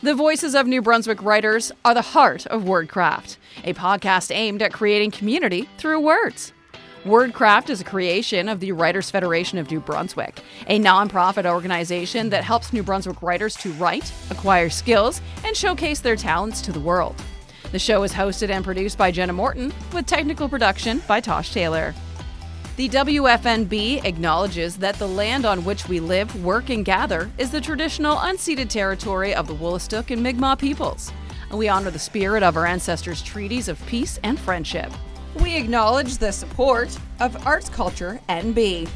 The voices of New Brunswick writers are the heart of WordCraft, a podcast aimed at creating community through words. WordCraft is a creation of the Writers Federation of New Brunswick, a nonprofit organization that helps New Brunswick writers to write, acquire skills, and showcase their talents to the world. The show is hosted and produced by Jenna Morton, with technical production by Tosh Taylor. The WFNB acknowledges that the land on which we live, work, and gather is the traditional unceded territory of the Wolastoqiyik and Mi'kmaq Peoples. We honor the spirit of our ancestors' treaties of peace and friendship. We acknowledge the support of Arts Culture NB.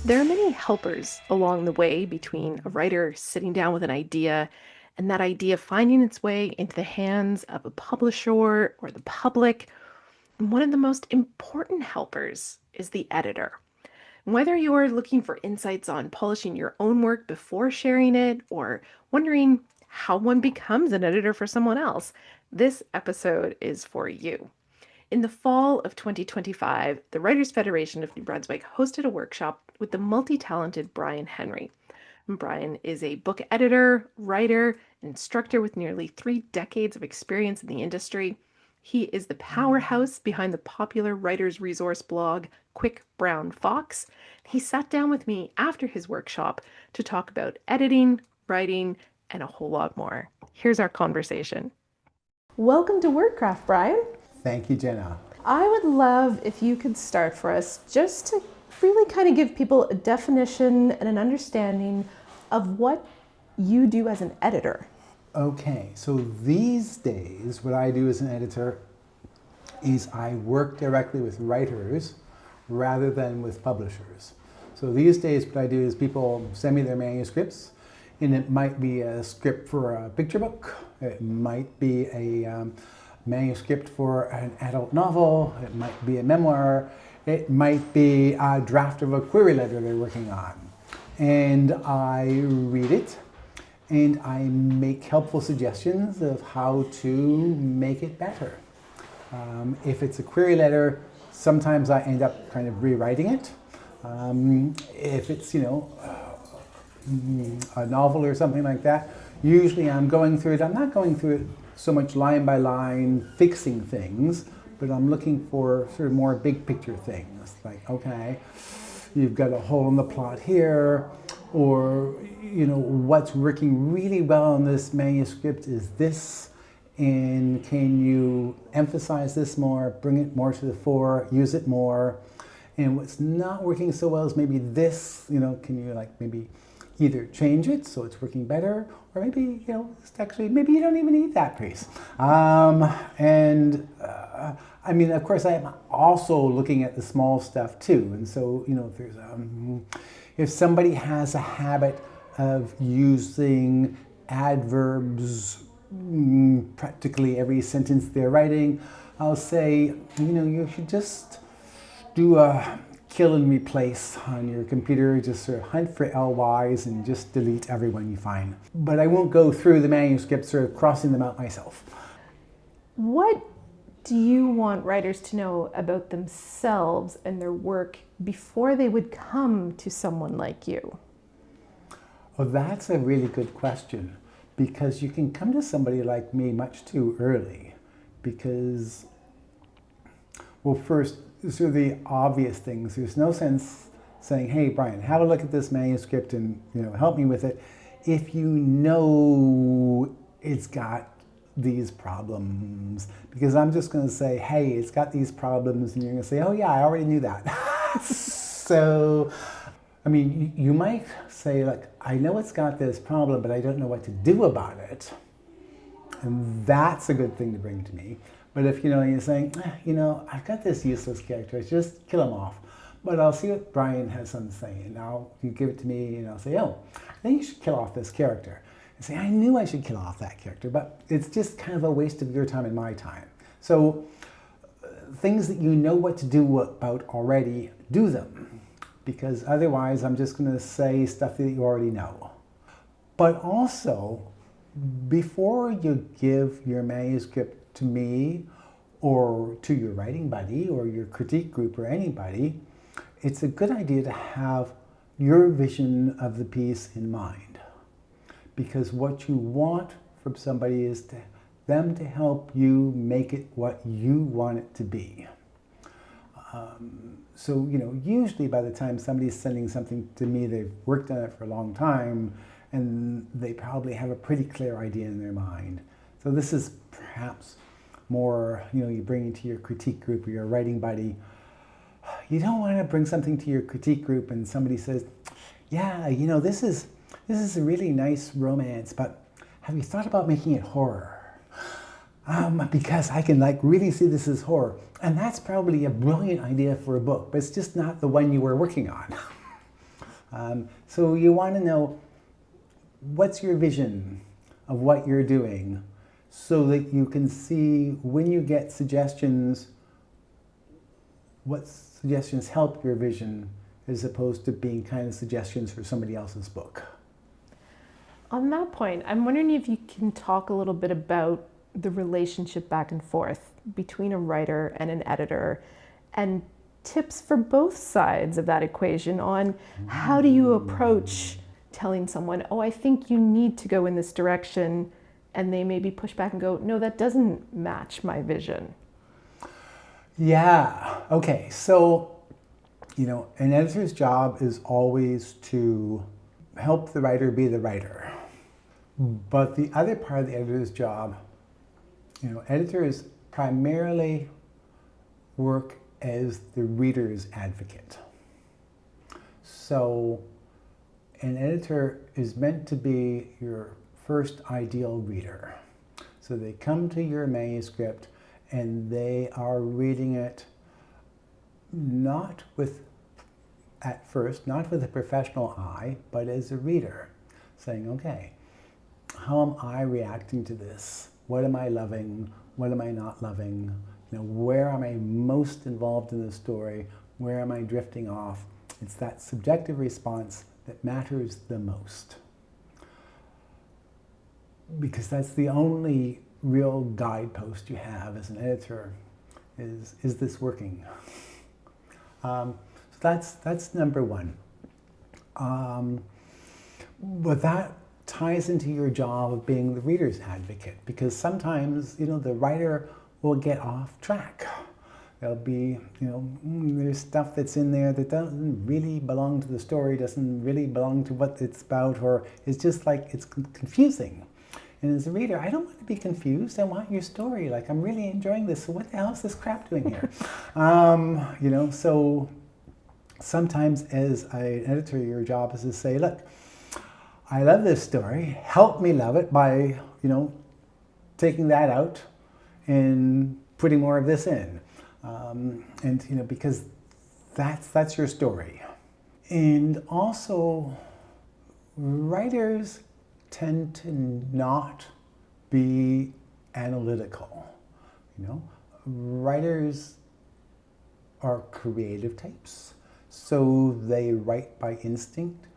There are many helpers along the way between a writer sitting down with an idea and that idea finding its way into the hands of a publisher or the public. And one of the most important helpers is the editor. Whether you are looking for insights on polishing your own work before sharing it or wondering how one becomes an editor for someone else, this episode is for you. In the fall of 2025, the Writers Federation of New Brunswick hosted a workshop with the multi-talented Brian Henry. Brian is a book editor, writer, and instructor with nearly 3 decades of experience in the industry. He is the powerhouse behind the popular writer's resource blog, Quick Brown Fox. He sat down with me after his workshop to talk about editing, writing, and a whole lot more. Here's our conversation. Welcome to WordCraft, Brian. Thank you, Jenna. I would love if you could start for us just to really kind of give people a definition and an understanding of what you do as an editor. Okay, so these days, what I do as an editor is I work directly with writers rather than with publishers. So these days, what I do is people send me their manuscripts, and it might be a script for a picture book, it might be a manuscript for an adult novel, it might be a memoir, it might be a draft of a query letter they're working on. And I read it, and I make helpful suggestions of how to make it better. If it's a query letter, sometimes I end up kind of rewriting it. If it's, a novel or something like that, usually I'm going through it. I'm not going through it so much line by line, fixing things, but I'm looking for sort of more big picture things. Like, okay, you've got a hole in the plot here, or what's working really well in this manuscript is this, and can you emphasize this more, bring it more to the fore, use it more, and what's not working so well is maybe this, can you maybe either change it so it's working better, or maybe maybe you don't even need that piece. Of course, I'm also looking at the small stuff too, and so if there's if somebody has a habit of using adverbs practically every sentence they're writing, I'll say, you should just do a kill and replace on your computer, just sort of hunt for LYs and just delete everyone you find. But I won't go through the manuscripts or crossing them out myself. What do you want writers to know about themselves and their work before they would come to someone like you? Well, that's a really good question, because you can come to somebody like me much too early, because, well, first, sort of the obvious things. There's no sense saying, hey, Brian, have a look at this manuscript and help me with it, if you know it's got these problems, because I'm just going to say, hey, it's got these problems, and you're going to say, oh yeah, I already knew that. So, you might say, I know it's got this problem, but I don't know what to do about it. And that's a good thing to bring to me. But if, you're saying, I've got this useless character, just kill him off. But I'll see what Brian has something to say, and now you give it to me, and I'll say, oh, I think you should kill off this character. And say, I knew I should kill off that character, but it's just kind of a waste of your time and my time. So things that you know what to do about already, do them. Because otherwise I'm just going to say stuff that you already know. But also, before you give your manuscript to me or to your writing buddy or your critique group or anybody, it's a good idea to have your vision of the piece in mind. because what you want from somebody is them to help you make it what you want it to be. So, usually by the time somebody's sending something to me, they've worked on it for a long time, and they probably have a pretty clear idea in their mind. So this is perhaps more, you bring it to your critique group or your writing buddy. You don't want to bring something to your critique group and somebody says, yeah, this is a really nice romance, but have you thought about making it horror? Because I can really see this as horror. And that's probably a brilliant idea for a book, but it's just not the one you were working on. So you want to know, what's your vision of what you're doing so that you can see when you get suggestions, what suggestions help your vision as opposed to being kind of suggestions for somebody else's book. On that point, I'm wondering if you can talk a little bit about the relationship back and forth between a writer and an editor, and tips for both sides of that equation on how do you approach telling someone, oh, I think you need to go in this direction, and they maybe push back and go, no, that doesn't match my vision. Yeah, okay, so, an editor's job is always to help the writer be the writer. But the other part of the editor's job, editors primarily work as the reader's advocate. So an editor is meant to be your first ideal reader. So they come to your manuscript and they are reading it not with a professional eye, but as a reader, saying, okay, how am I reacting to this? What am I loving? What am I not loving? Where am I most involved in the story? Where am I drifting off? It's that subjective response that matters the most. Because that's the only real guidepost you have as an editor, is this working? So that's number one. But that ties into your job of being the reader's advocate, because sometimes, the writer will get off track. There'll be, there's stuff that's in there that doesn't really belong to the story, doesn't really belong to what it's about, or it's just it's confusing. And as a reader, I don't want to be confused. I want your story. I'm really enjoying this. So what the hell is this crap doing here? So sometimes as an editor, your job is to say, look, I love this story. Help me love it by, taking that out and putting more of this in. Because that's your story. And also, writers tend to not be analytical. Writers are creative types, so they write by instinct.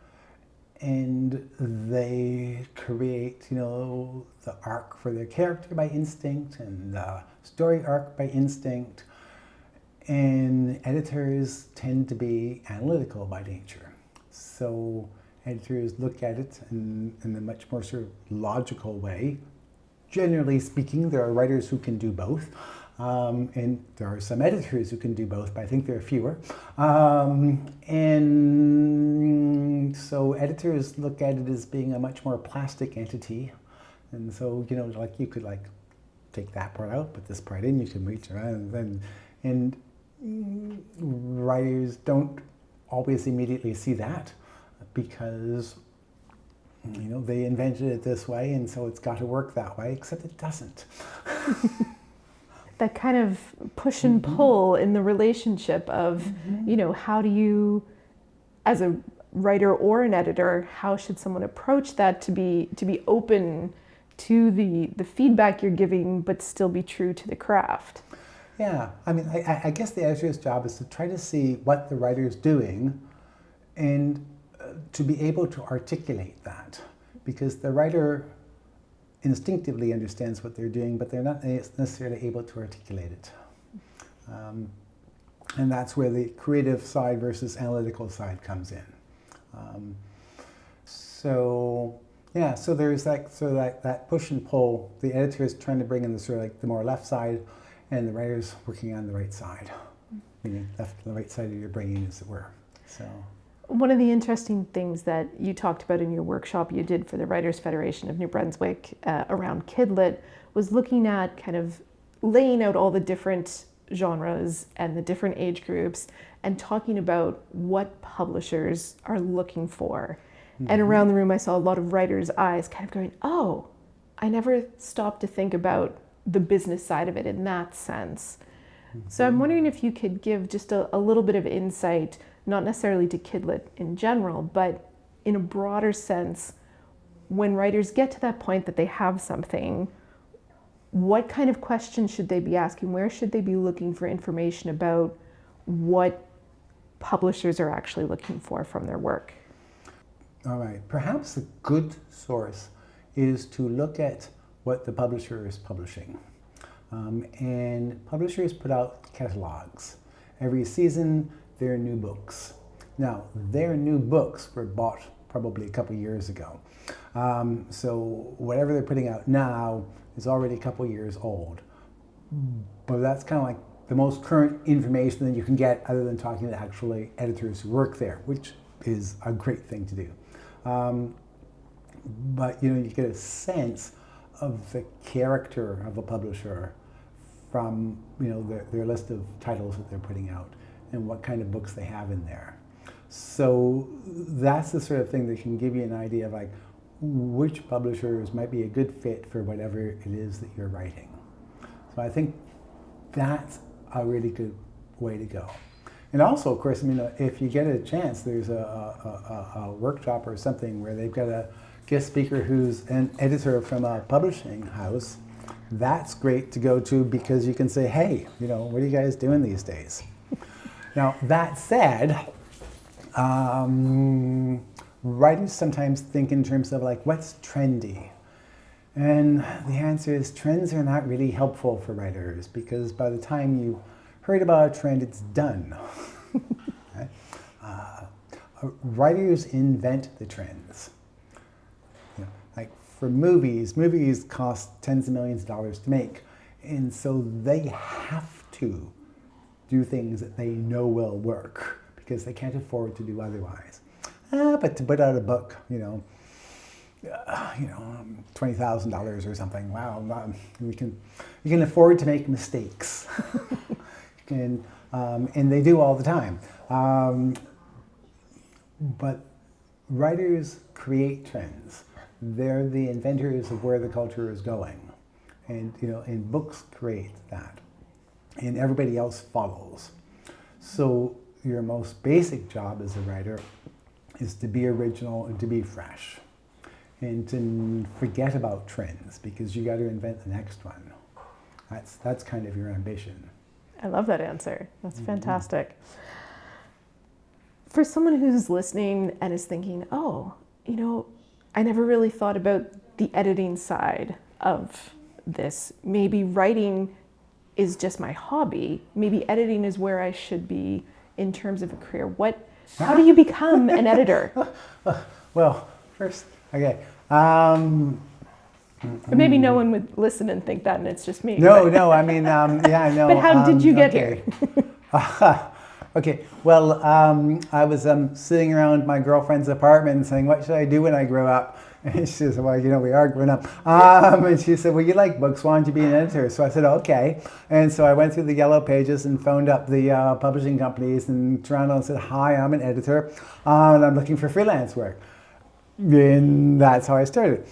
And they create, the arc for their character by instinct and the story arc by instinct. And editors tend to be analytical by nature. So editors look at it in a much more sort of logical way. Generally speaking, there are writers who can do both. And there are some editors who can do both, but I think there are fewer. And so editors look at it as being a much more plastic entity. And so, you could take that part out, put this part in, you can reach around. And writers don't always immediately see that because, they invented it this way, and so it's got to work that way, except it doesn't. That kind of push and pull in the relationship of, how do you, as a writer or an editor, how should someone approach that to be open to the feedback you're giving, but still be true to the craft? Yeah, I guess the editor's job is to try to see what the writer's doing and to be able to articulate that, because the writer instinctively understands what they're doing, but they're not necessarily able to articulate it. And that's where the creative side versus analytical side comes in. So Yeah, so there's like sort of like that push and pull. The editor is trying to bring in the sort of like the more left side, and the writer's working on the right side, meaning left and the right side of your brain, as it were. So one of the interesting things that you talked about in your workshop you did for the Writers Federation of New Brunswick around Kidlit was looking at kind of laying out all the different genres and the different age groups and talking about what publishers are looking for. And around the room, I saw a lot of writers' eyes kind of going, oh, I never stopped to think about the business side of it in that sense. So I'm wondering if you could give just a little bit of insight, not necessarily to Kidlit in general, but in a broader sense, when writers get to that point that they have something, what kind of questions should they be asking? Where should they be looking for information about what publishers are actually looking for from their work? all right, perhaps a good source is to look at what the publisher is publishing. And publishers put out catalogs. Every season, there are new books. Now, their new books were bought probably a couple years ago. So whatever they're putting out now is already a couple years old. But that's kind of like the most current information that you can get other than talking to actually editors who work there, which is a great thing to do. But you get a sense of the character of a publisher from their list of titles that they're putting out and what kind of books they have in there. So that's the sort of thing that can give you an idea of like which publishers might be a good fit for whatever it is that you're writing. So I think that's a really good way to go. And also, of course, if you get a chance, there's a workshop or something where they've got a guest speaker who's an editor from a publishing house. That's great to go to because you can say, hey, what are you guys doing these days? Now, that said, writers sometimes think in terms of like, what's trendy? And the answer is trends are not really helpful for writers because by the time you heard about a trend, it's done. Right? Writers invent the trends. Like for movies cost tens of millions of dollars to make. And so they have to do things that they know will work because they can't afford to do otherwise. But to put out a book, $20,000 or something. Wow, you can afford to make mistakes, and they do all the time. But writers create trends. They're the inventors of where the culture is going, and books create that, and everybody else follows. So your most basic job as a writer is to be original and to be fresh. And to forget about trends because you got to invent the next one. That's kind of your ambition. I love that answer. That's fantastic. For someone who's listening and is thinking, oh, I never really thought about the editing side of this. Maybe writing is just my hobby. Maybe editing is where I should be in terms of a career. How do you become an editor? Well, first, okay. But maybe no one would listen and think that, and it's just me. No, I mean, yeah, I know. But how did you get here? Okay, well, I was sitting around my girlfriend's apartment and saying, what should I do when I grow up? And she said, well, we are grown up. And she said, well, you like books, why don't you be an editor? So I said, okay. And so I went through the yellow pages and phoned up the publishing companies in Toronto and said, hi, I'm an editor, and I'm looking for freelance work. And that's how I started.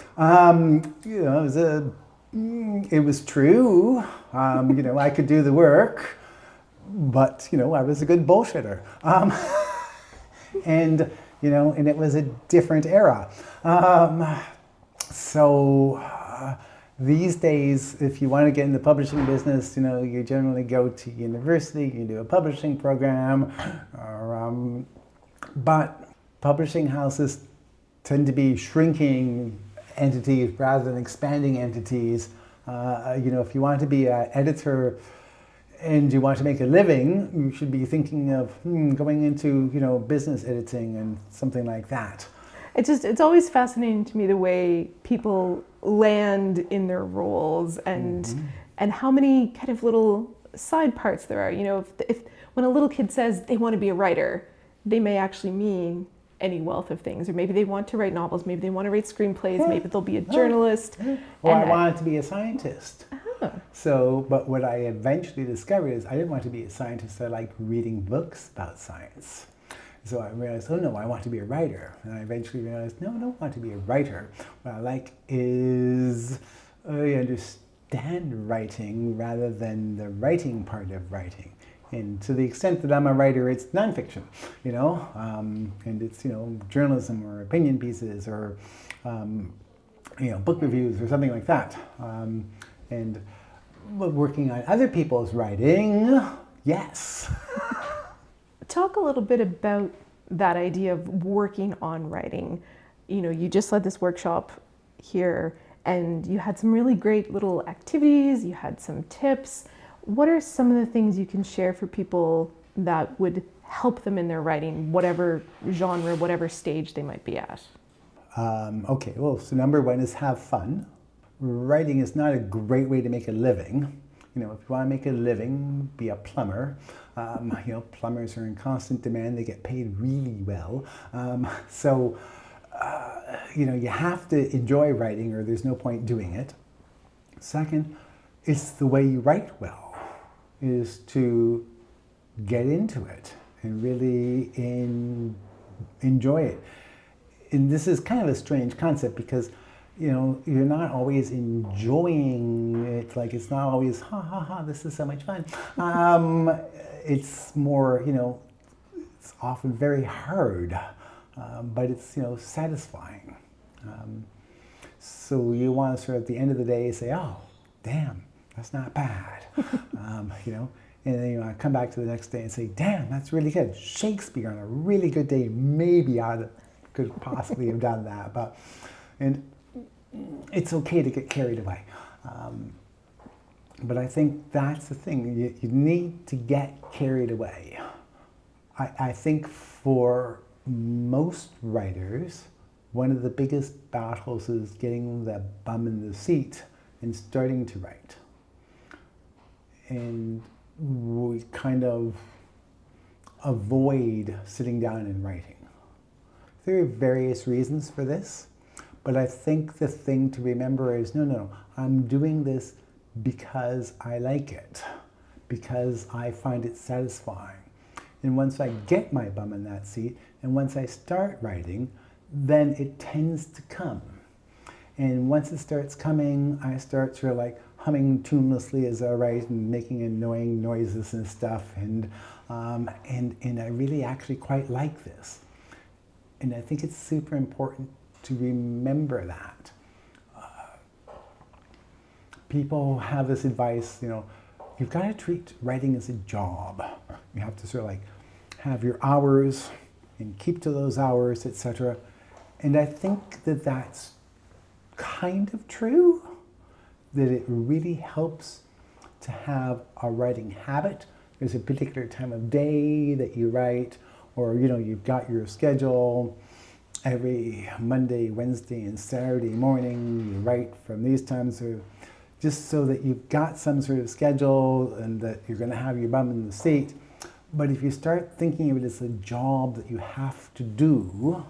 It was true. I could do the work, but I was a good bullshitter. And it was a different era. So these days, if you want to get in the publishing business, you generally go to university, you do a publishing program, but publishing houses tend to be shrinking entities rather than expanding entities. If you want to be an editor and you want to make a living, you should be thinking of going into, business editing and something like that. It's always fascinating to me the way people land in their roles and how many kind of little side parts there are. You know, if when a little kid says they want to be a writer, they may actually mean any wealth of things, or maybe they want to write novels, maybe they want to write screenplays, maybe they'll be a journalist. Or I wanted to be a scientist. So, but what I eventually discovered is I didn't want to be a scientist. I liked reading books about science. So I realized, oh no, I want to be a writer. And I eventually realized, no, I don't want to be a writer. What I like is I understand writing rather than the writing part of writing. And to the extent that I'm a writer, it's nonfiction, you know, and it's, you know, journalism or opinion pieces or, you know, book reviews or something like that. And working on other people's writing, yes. Talk a little bit about that idea of working on writing. You know, you just led this workshop here and you had some really great little activities, you had some tips. What are some of the things you can share for people that would help them in their writing, whatever genre, whatever stage they might be at? Okay, well, so number one is have fun. Writing is not a great way to make a living. You know, if you want to make a living, be a plumber. You know, plumbers are in constant demand. They get paid really well. You know, you have to enjoy writing or there's no point doing it. Second, it's the way you write well, is to get into it and really enjoy it. And this is kind of a strange concept because, you know, you're not always enjoying it. Like, it's not always, ha, ha, ha, this is so much fun. It's more, you know, it's often very hard, but it's, you know, satisfying. So you want to sort of at the end of the day say, oh, damn, that's not bad. You know, and then you want to come back to the next day and say, damn, that's really good. Shakespeare on a really good day, maybe I could possibly have done that. And it's okay to get carried away. But I think that's the thing. You need to get carried away. I think for most writers, one of the biggest battles is getting the bum in the seat and starting to write. And we kind of avoid sitting down and writing. There are various reasons for this, but I think the thing to remember is, no, I'm doing this because I like it, because I find it satisfying. And once I get my bum in that seat, and once I start writing, then it tends to come. And once it starts coming, I start sort of like humming tunelessly as I write and making annoying noises and stuff. And I really actually quite like this. And I think it's super important to remember that. People have this advice, you know, you've got to treat writing as a job. You have to sort of like have your hours and keep to those hours, etc. And I think that that's kind of true, that it really helps to have a writing habit. There's a particular time of day that you write, or, you know, you've got your schedule. Every Monday, Wednesday, and Saturday morning, you write from these times, or just so that you've got some sort of schedule and that you're going to have your bum in the seat. But if you start thinking of it as a job that you have to do,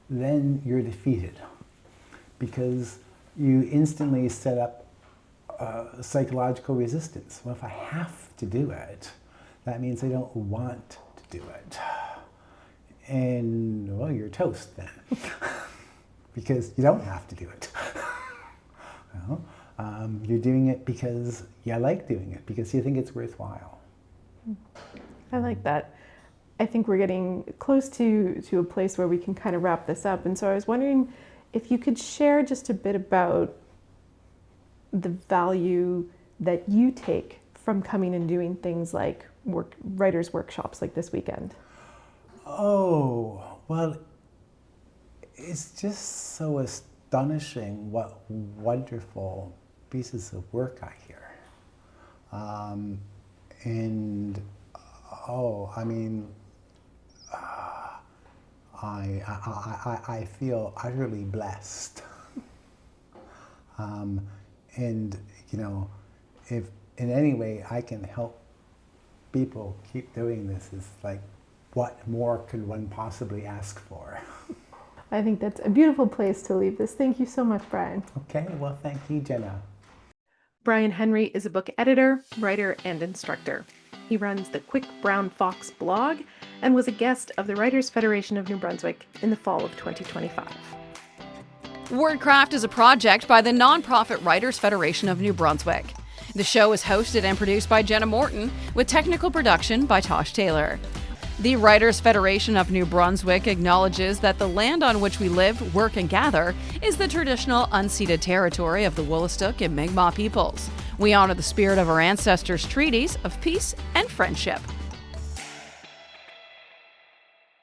then you're defeated, because you instantly set up psychological resistance. Well, if I have to do it, that means I don't want to do it. And, well, you're toast then, because you don't have to do it. You know, you're doing it because you like doing it, because you think it's worthwhile. I like that. I think we're getting close to a place where we can kind of wrap this up. And so I was wondering if you could share just a bit about the value that you take from coming and doing things like writers' workshops like this weekend. Oh, well, it's just so astonishing what wonderful pieces of work I hear. I mean, I feel utterly blessed. And, you know, if in any way I can help people keep doing this, is like, what more could one possibly ask for? I think that's a beautiful place to leave this. Thank you so much, Brian. Okay, well, thank you, Jenna. Brian Henry is a book editor, writer, and instructor. He runs the Quick Brown Fox blog and was a guest of the Writers Federation of New Brunswick in the fall of 2025. WordCraft is a project by the nonprofit Writers Federation of New Brunswick. The show is hosted and produced by Jenna Morton, with technical production by Tosh Taylor. The Writers Federation of New Brunswick acknowledges that the land on which we live, work, and gather is the traditional unceded territory of the Wolastoqiyik and Mi'kmaq Peoples. We honor the spirit of our ancestors' treaties of peace and friendship.